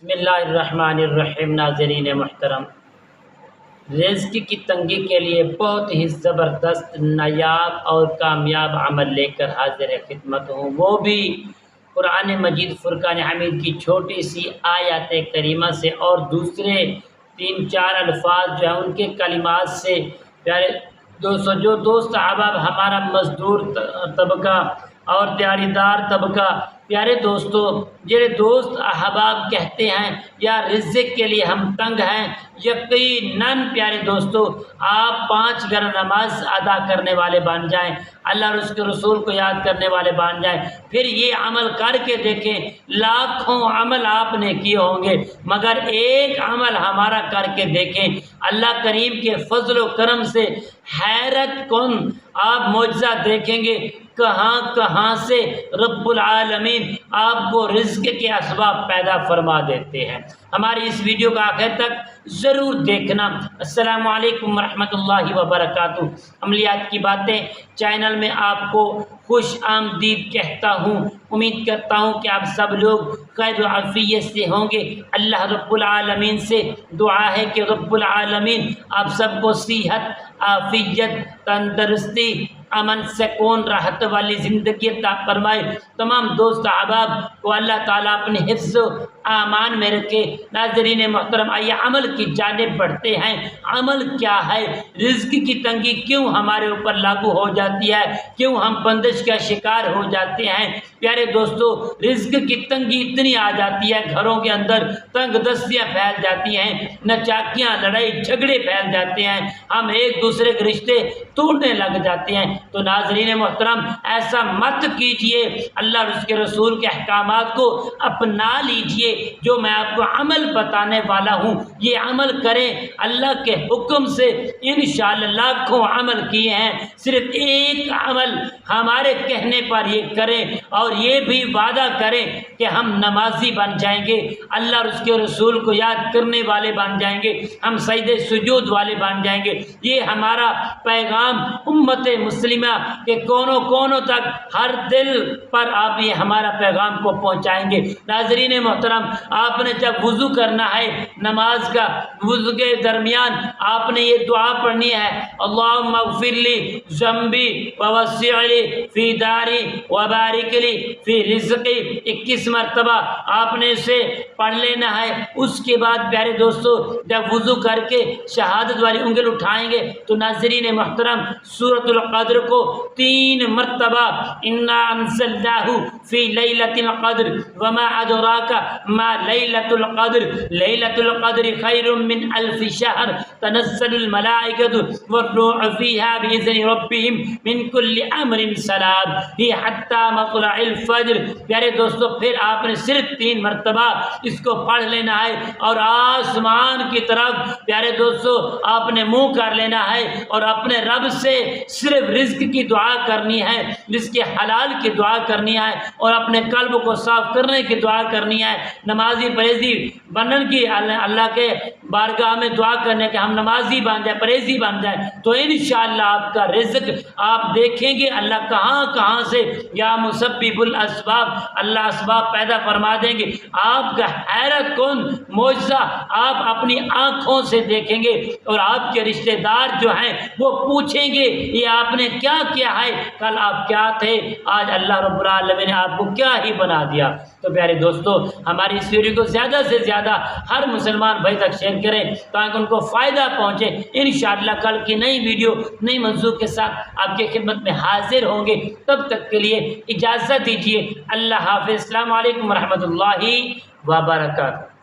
بسم اللہ الرحمن الرحیم۔ ناظرین محترم، رزق کی تنگی کے لیے بہت ہی زبردست نایاب اور کامیاب عمل لے کر حاضر خدمت ہوں، وہ بھی قرآن مجید فرقان حمید کی چھوٹی سی آیات کریمہ سے اور دوسرے 3-4 الفاظ جو ہیں ان کے کلمات سے۔ پیارے دوستو، جو دوست احباب ہمارا مزدور طبقہ اور دیہڑی دار طبقہ، پیارے دوستو، جڑے دوست احباب کہتے ہیں یا رزق کے لیے ہم تنگ ہیں، یقیناً پیارے دوستو آپ 5 گھر نماز ادا کرنے والے بن جائیں، اللہ اور اس کے رسول کو یاد کرنے والے بن جائیں، پھر یہ عمل کر کے دیکھیں۔ لاکھوں عمل آپ نے کیے ہوں گے مگر ایک عمل ہمارا کر کے دیکھیں، اللہ کریم کے فضل و کرم سے حیرت کن آپ معجزہ دیکھیں گے، کہاں کہاں سے رب العالمین آپ کو رزق کے اسباب پیدا فرما دیتے ہیں۔ ہماری اس ویڈیو کا آخر تک ضرور دیکھنا۔ السلام علیکم ورحمۃ اللہ وبرکاتہ۔ عملیات کی باتیں چینل میں آپ کو خوش آمدید کہتا ہوں۔ امید کرتا ہوں کہ آپ سب لوگ خیر و عافیت سے ہوں گے۔ اللہ رب العالمین سے دعا ہے کہ رب العالمین آپ سب کو صحت، عافیت، تندرستی، امن، سکون، راحت والی زندگی عطا فرمائے۔ تمام دوست احباب کو اللہ تعالیٰ اپنے حفظ و امان میں رکھے۔ ناظرین محترم، آئیے عمل کی جانب بڑھتے ہیں۔ عمل کیا ہے؟ رزق کی تنگی کیوں ہمارے اوپر لاگو ہو جاتی ہے؟ کیوں ہم بندش کا شکار ہو جاتے ہیں؟ پیارے دوستو، رزق کی تنگی اتنی آ جاتی ہے، گھروں کے اندر تنگ دستیاں پھیل جاتی ہیں، نچاکیاں، لڑائی جھگڑے پھیل جاتے ہیں، ہم ایک دوسرے کے رشتے توڑنے لگ جاتے ہیں۔ تو ناظرین محترم، ایسا مت کیجئے، اللہ اور اس کے رسول کے احکامات کو اپنا لیجئے۔ جو میں آپ کو عمل بتانے والا ہوں، یہ عمل کریں، اللہ کے حکم سے انشاءاللہ لاکھوں عمل کیے ہیں، صرف ایک عمل ہمارے کہنے پر یہ کریں اور یہ بھی وعدہ کریں کہ ہم نمازی بن جائیں گے، اللہ اور اس کے رسول کو یاد کرنے والے بن جائیں گے، ہم سجدے سجود والے بن جائیں گے۔ یہ ہمارا پیغام امت مسلمہ کے کونوں کونوں تک، ہر دل پر آپ یہ ہمارا پیغام کو پہنچائیں گے۔ ناظرین محترم، آپ نے جب وضو کرنا ہے، نماز کا وضو کے درمیان آپ نے یہ دعا پڑھنی ہے، اللہم اغفر لی ذنبی ووسع لی فی داری وبارک لی فی رزقی۔ 21 مرتبہ آپ نے اسے پڑھ لینا ہے۔ اس کے بعد پیارے دوستو، جب وضو کر کے شہادت والی انگل اٹھائیں گے تو ناظرین محترم سورۃ القدر کو 3 مرتبہ، انا انزلناہ فی لیلۃ القدر وما ادراک ما لیلۃ القدر لیلۃ القدر خیر من الف شہر تنزل الملائکۃ والروح فیہا باذن ربہم من کل امر سلام ہی حتی مطلع الفجر۔ پیارے دوستو، پھر آپ نے صرف 3 مرتبہ اس کو پڑھ لینا ہے اور آسمان کی طرف پیارے دوستو آپ نے منہ کر لینا ہے اور اپنے رب سے صرف رزق کی دعا کرنی ہے، رزق حلال کی دعا کرنی ہے اور اپنے قلب کو صاف کرنے کی دعا کرنی ہے، نمازی پرہیزی بننے کی، اللہ کے بارگاہ میں دعا کرنے کہ ہم نمازی بن جائیں، پرہیزی بن جائیں، تو انشاءاللہ آپ کا رزق آپ دیکھیں گے اللہ کہاں کہاں سے یا مسبب الاسباب، اللہ اسباب پیدا فرما دیں گے۔ آپ کا حیرت کن معجزہ آپ اپنی آنکھوں سے دیکھیں گے اور آپ کے رشتہ دار جو ہیں وہ پوچھیں گے یہ آپ نے کیا کیا ہے، کل آپ کیا تھے، آج اللہ رب العالمین نے آپ کو کیا ہی بنا دیا۔ تو پیارے دوستو، ہماری اس ویڈیو کو زیادہ سے زیادہ ہر مسلمان بھائی تک شیئر کریں تاکہ ان کو فائدہ پہنچے۔ انشاءاللہ کل کی نئی ویڈیو نئی موضوع کے ساتھ آپ کی خدمت میں حاضر ہوں گے۔ تب تک کے لیے اجازت دیجیے، اللہ حافظ، السلام علیکم ورحمۃ اللہ وبرکاتہ۔